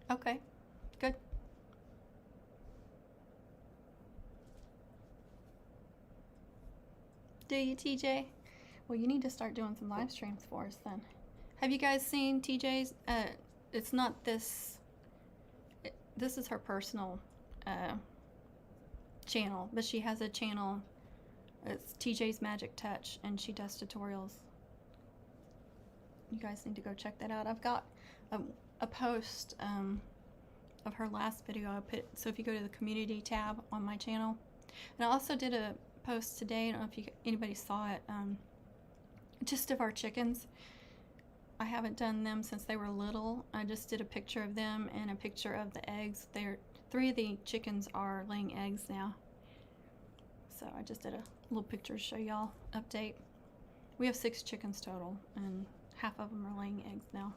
Okay, good. Do you, TJ? Well, you need to start doing some live streams for us then. Have you guys seen TJ's? It's not this. This is her personal channel, but she has a channel. It's TJ's Magic Touch, and she does tutorials. You guys need to go check that out. I've got a post of her last video I put. So if you go to the community tab on my channel, and I also did a post today. I don't know if anybody saw it. Just of our chickens. I haven't done them since they were little. I just did a picture of them and a picture of the eggs. 3 of the chickens are laying eggs now. So I just did a little picture to show y'all. Update. We have 6 chickens total, and half of them are laying eggs now.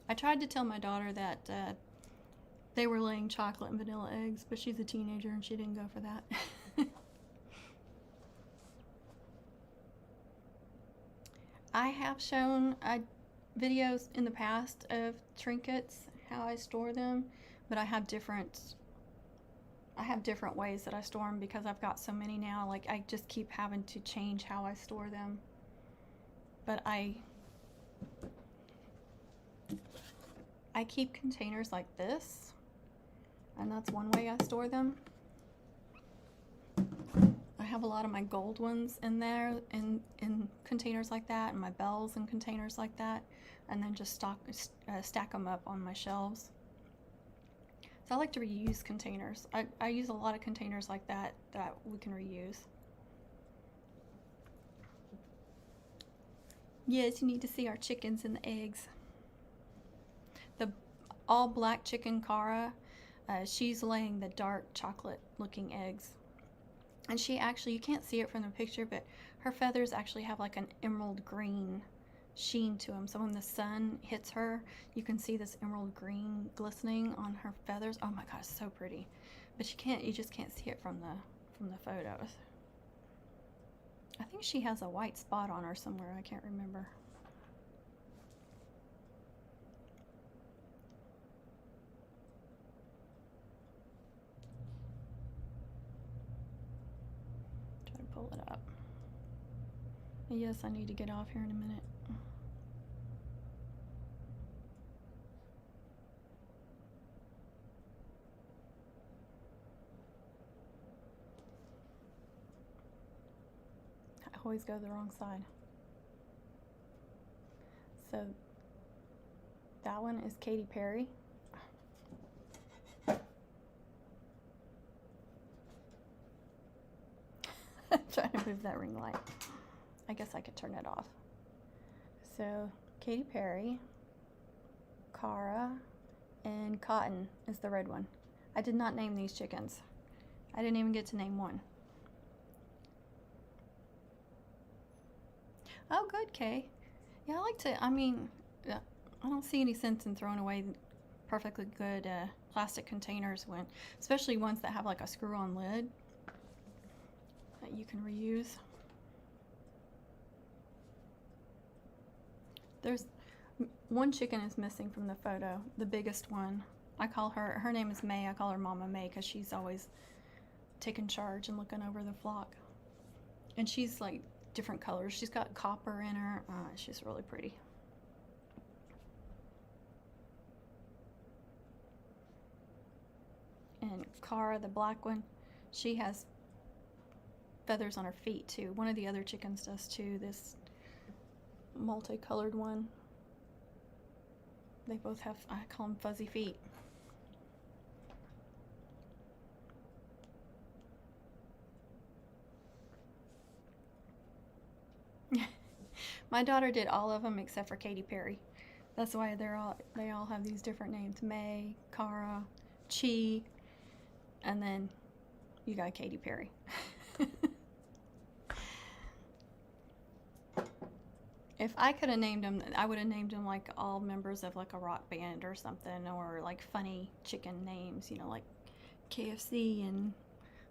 I tried to tell my daughter that they were laying chocolate and vanilla eggs, but she's a teenager and she didn't go for that. I have shown videos in the past of trinkets, how I store them, but I have different ways that I store them because I've got so many now. Like, I just keep having to change how I store them. But I keep containers like this, and that's one way I store them. I have a lot of my gold ones in there in containers like that, and my bells in containers like that, and then just stack them up on my shelves. So I like to reuse containers. I use a lot of containers like that we can reuse. Yes, you need to see our chickens and the eggs. The all black chicken Cara, she's laying the dark chocolate looking eggs. And she actually, you can't see it from the picture, but her feathers actually have like an emerald green sheen to them. So when the sun hits her, you can see this emerald green glistening on her feathers. Oh my gosh, so pretty. But you just can't see it from the photos. I think she has a white spot on her somewhere. I can't remember. Try to pull it up. Yes, I need to get off here in a minute. I always go the wrong side. So that one is Katy Perry. I'm trying to move that ring light. I guess I could turn it off. So Katy Perry, Cara, and Cotton is the red one. I did not name these chickens. I didn't even get to name one. Oh, good, Kay. Yeah, I like to, I mean, I don't see any sense in throwing away perfectly good plastic containers when, especially ones that have like a screw-on lid that you can reuse. There's one chicken is missing from the photo, the biggest one. I call her name is May. I call her Mama May because she's always taking charge and looking over the flock. And she's like different colors. She's got copper in her. She's really pretty. And Cara, the black one, she has feathers on her feet too. One of the other chickens does too, this multicolored one. They both have, I call them fuzzy feet. My daughter did all of them except for Katy Perry. That's why they all have these different names. May, Cara, Chi, and then you got Katy Perry. If I could have named them, I would have named them like all members of like a rock band or something, or like funny chicken names, you know, like KFC and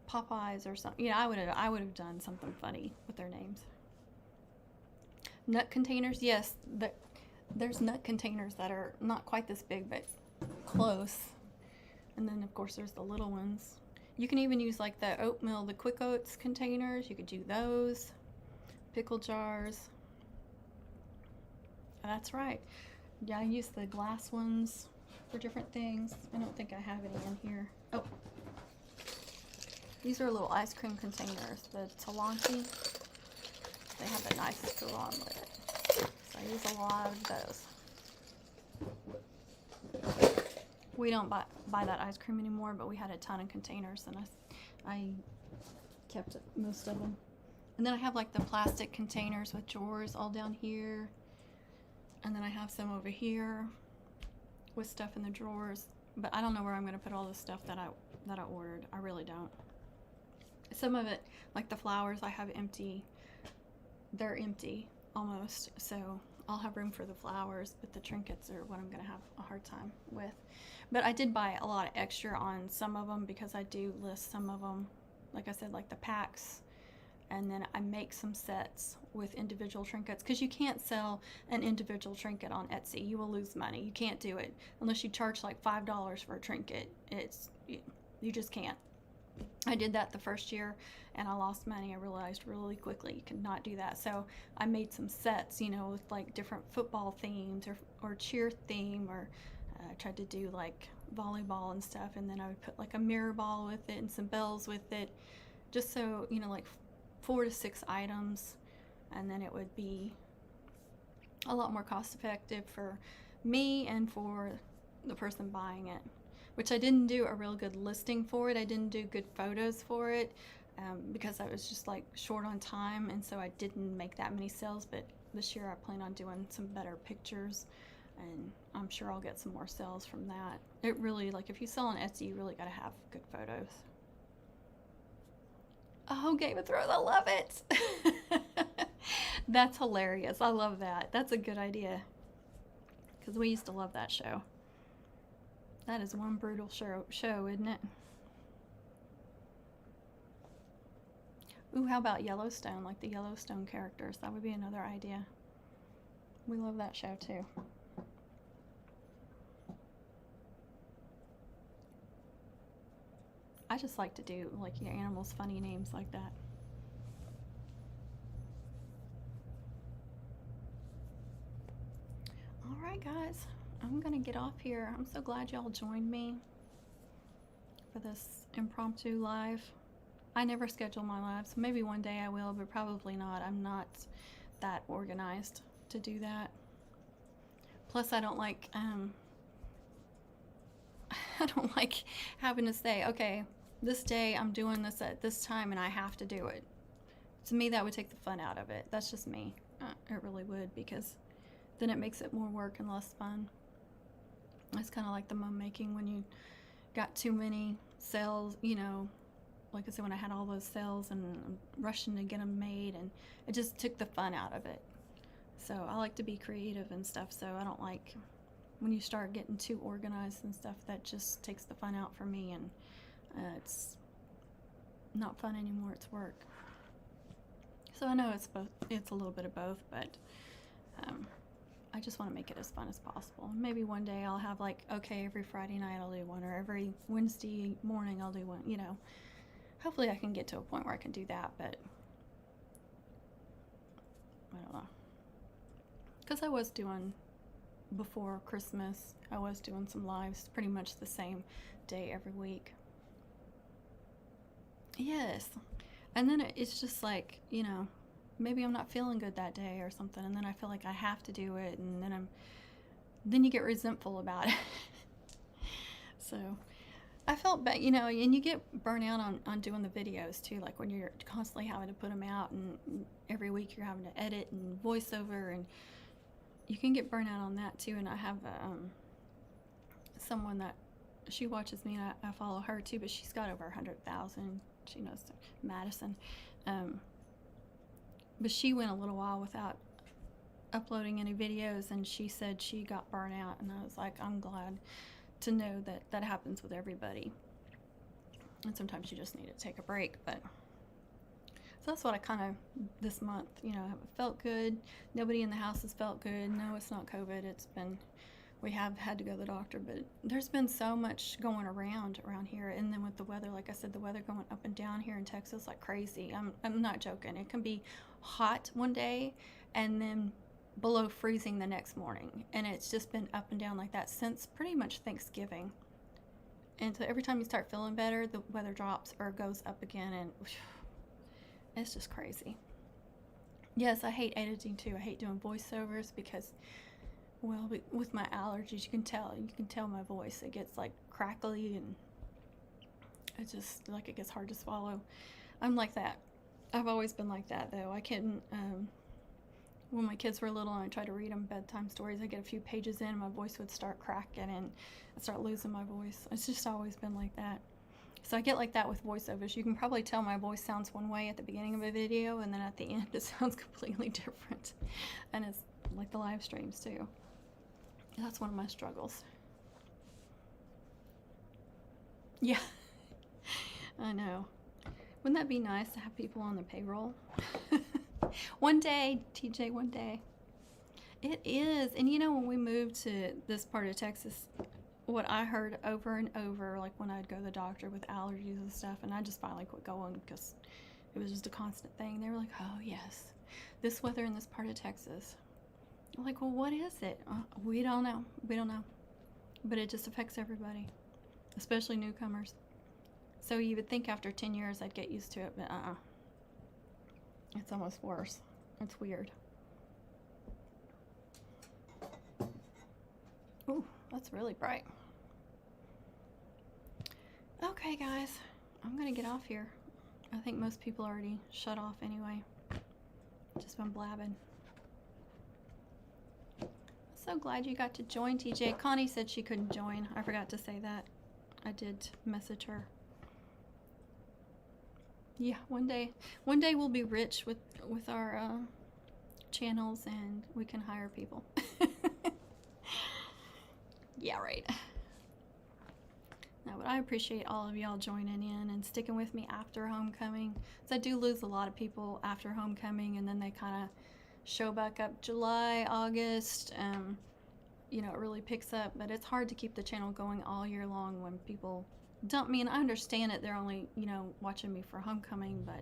Popeyes or something. You know, I would have done something funny with their names. Nut containers, yes, there's nut containers that are not quite this big, but close. And then of course there's the little ones. You can even use like the oatmeal, the quick oats containers. You could do those. Pickle jars. That's right. Yeah, I use the glass ones for different things. I don't think I have any in here. Oh, these are little ice cream containers. The Talanki. They have a nice screw-on lid. So I use a lot of those. We don't buy that ice cream anymore, but we had a ton of containers, and I kept most of them. And then I have like the plastic containers with drawers all down here. And then I have some over here with stuff in the drawers, but I don't know where I'm going to put all the stuff that I ordered. I really don't. Some of it, like the flowers, I have empty. They're empty almost, so I'll have room for the flowers, but the trinkets are what I'm going to have a hard time with. But I did buy a lot of extra on some of them because I do list some of them, like I said, like the packs. And then I make some sets with individual trinkets, because you can't sell an individual trinket on Etsy. You will lose money. You can't do it unless you charge like $5 for a trinket. You just can't. I did that the first year and I lost money. I realized really quickly you cannot do that. So I made some sets, you know, with like different football themes or cheer theme, or I tried to do like volleyball and stuff, and then I would put like a mirror ball with it and some bells with it, just so, you know, like 4 to 6 items, and then it would be a lot more cost effective for me and for the person buying it, which I didn't do a real good listing for it. I didn't do good photos for it because I was just like short on time, and so I didn't make that many sales. But this year I plan on doing some better pictures, and I'm sure I'll get some more sales from that. It really, like, if you sell on Etsy, you really got to have good photos. Oh, Game of Thrones, I love it. That's hilarious. I love that. That's a good idea, because we used to love that show. That is one brutal show, isn't it? Ooh, how about Yellowstone, like the Yellowstone characters? That would be another idea. We love that show too. I just like to do like your animals funny names like that. All right, guys, I'm gonna get off here. I'm so glad y'all joined me for this impromptu live. I never schedule my lives. Maybe one day I will, but probably not. I'm not that organized to do that. Plus, I don't like I don't like having to say, okay, this day I'm doing this at this time and I have to do it. To me, that would take the fun out of it. That's just me. It really would, because then it makes it more work and less fun. It's kind of like the mum making when you got too many sales, you know, like I said, when I had all those sales and I'm rushing to get them made, and it just took the fun out of it. So I like to be creative and stuff, so I don't like when you start getting too organized and stuff. That just takes the fun out for me, and it's not fun anymore. It's work. So I know it's both. It's a little bit of both, but I just want to make it as fun as possible. Maybe one day I'll have like, okay, every Friday night I'll do one, or every Wednesday morning I'll do one, you know. Hopefully I can get to a point where I can do that, but I don't know. Because I was doing, before Christmas, I was doing some lives pretty much the same day every week. Yes. And then it's just like, you know, maybe I'm not feeling good that day or something, and then I feel like I have to do it, and then you get resentful about it. So I felt bad, you know, and you get burnt out on doing the videos too, like when you're constantly having to put them out, and every week you're having to edit and voiceover, and you can get burnt out on that too. And I have someone that, she watches me, and I follow her too, but she's got over 100,000. She knows Madison. But she went a little while without uploading any videos, and she said she got burnt out, and I was like, I'm glad to know that that happens with everybody, and sometimes you just need to take a break. But so that's what I kind of, this month, you know, felt good. Nobody in the house has felt good. No, it's not COVID. It's been, we have had to go to the doctor, but there's been so much going around here. And then with the weather, like I said, the weather going up and down here in Texas like crazy. I'm not joking. It can be hot one day and then below freezing the next morning, and it's just been up and down like that since pretty much Thanksgiving. And so every time you start feeling better, the weather drops or goes up again, and it's just crazy. Yes, I hate editing too. I hate doing voiceovers because, well, with my allergies, you can tell my voice, it gets like crackly, and it's just like it gets hard to swallow. I'm like that. I've always been like that, though. I can when my kids were little and I tried to read them bedtime stories, I'd get a few pages in and my voice would start cracking and I'd start losing my voice. It's just always been like that. So I get like that with voiceovers. You can probably tell my voice sounds one way at the beginning of a video, and then at the end it sounds completely different. And it's like the live streams too. That's one of my struggles. Yeah, I know. Wouldn't that be nice to have people on the payroll? One day, TJ, one day. It is. And you know, when we moved to this part of Texas, what I heard over and over, like when I'd go to the doctor with allergies and stuff, and I just finally quit going because it was just a constant thing. They were like, oh yes, this weather in this part of Texas. I'm like, well, what is it? We don't know. We don't know. But it just affects everybody, especially newcomers. So you would think after 10 years I'd get used to it, but it's almost worse. It's weird. Ooh, that's really bright. Okay, guys, I'm gonna get off here. I think most people already shut off anyway. Just been blabbing. So glad you got to join, TJ. Connie said she couldn't join. I forgot to say that. I did message her. Yeah, one day we'll be rich with our channels and we can hire people. Yeah, right. No, but I appreciate all of y'all joining in and sticking with me after homecoming. So I do lose a lot of people after homecoming, and then they kind of show back up July, August. You know, it really picks up, but it's hard to keep the channel going all year long when people dump me. And I understand it, they're only, you know, watching me for homecoming, but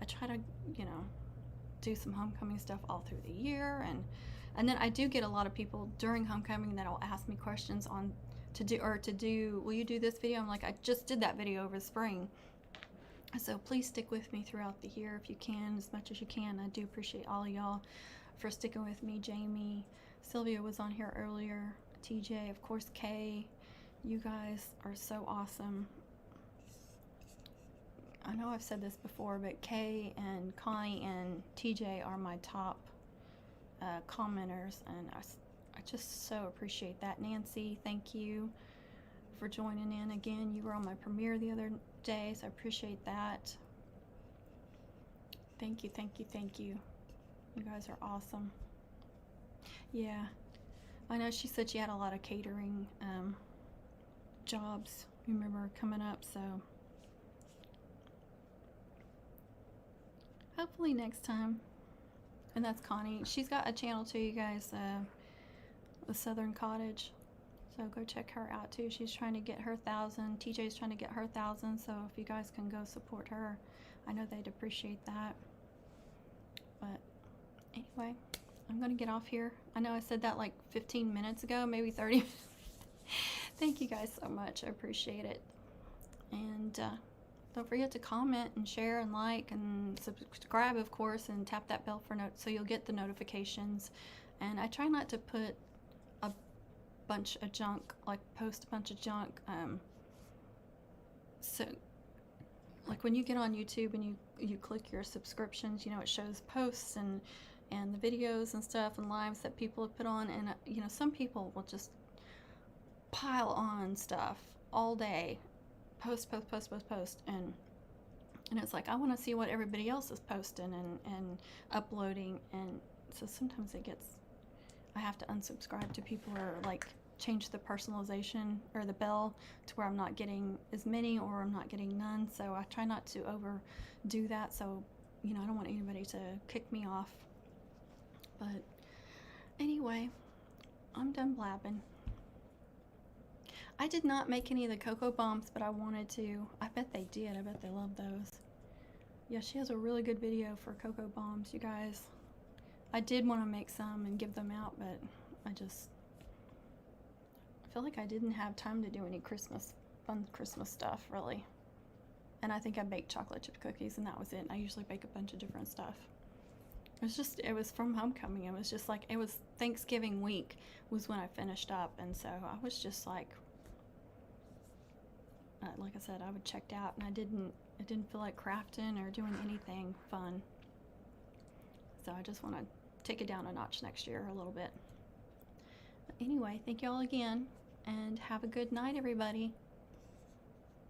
I try to, you know, do some homecoming stuff all through the year. And then I do get a lot of people during homecoming that'll ask me questions on will you do this video? I'm like, I just did that video over the spring. So please stick with me throughout the year if you can, as much as you can. I do appreciate all of y'all for sticking with me. Jamie, Sylvia was on here earlier, TJ, of course, Kay. You guys are so awesome. I know I've said this before, but Kay and Connie and TJ are my top commenters, and I just so appreciate that. Nancy, thank you for joining in again. You were on my premiere the other day, so I appreciate that. Thank you, thank you, thank you. You guys are awesome. Yeah, I know she said she had a lot of catering jobs, you remember, coming up, so hopefully next time. And that's Connie. She's got a channel too, you guys, the Southern Cottage. So go check her out too. She's trying to get her 1,000. TJ's trying to get her 1,000. So if you guys can go support her, I know they'd appreciate that. But anyway, I'm gonna get off here. I know I said that like 15 minutes ago, maybe 30. Thank you guys so much. I appreciate it. And don't forget to comment and share and like and subscribe, of course, and tap that bell for so you'll get the notifications. And I try not to put a bunch of junk, like post a bunch of junk. So like when you get on YouTube and you click your subscriptions, you know, it shows posts and the videos and stuff and lives that people have put on. And you know, some people will just pile on stuff all day. Post, and it's like I want to see what everybody else is posting and uploading, and so sometimes I have to unsubscribe to people or like change the personalization or the bell to where I'm not getting as many or I'm not getting none. So I try not to overdo that, so you know, I don't want anybody to kick me off. But anyway, I'm done blabbing. I did not make any of the cocoa bombs, but I wanted to. I bet they did. I bet they love those. Yeah, she has a really good video for cocoa bombs, you guys. I did want to make some and give them out, but I feel like I didn't have time to do any fun Christmas stuff, really. And I think I baked chocolate chip cookies, and that was it. I usually bake a bunch of different stuff. It was from homecoming. It was just like, it was Thanksgiving week was when I finished up, and so I was just like I said, I was checked out, and I didn't feel like crafting or doing anything fun. So I just want to take it down a notch next year a little bit. But anyway, thank y'all again, and have a good night, everybody.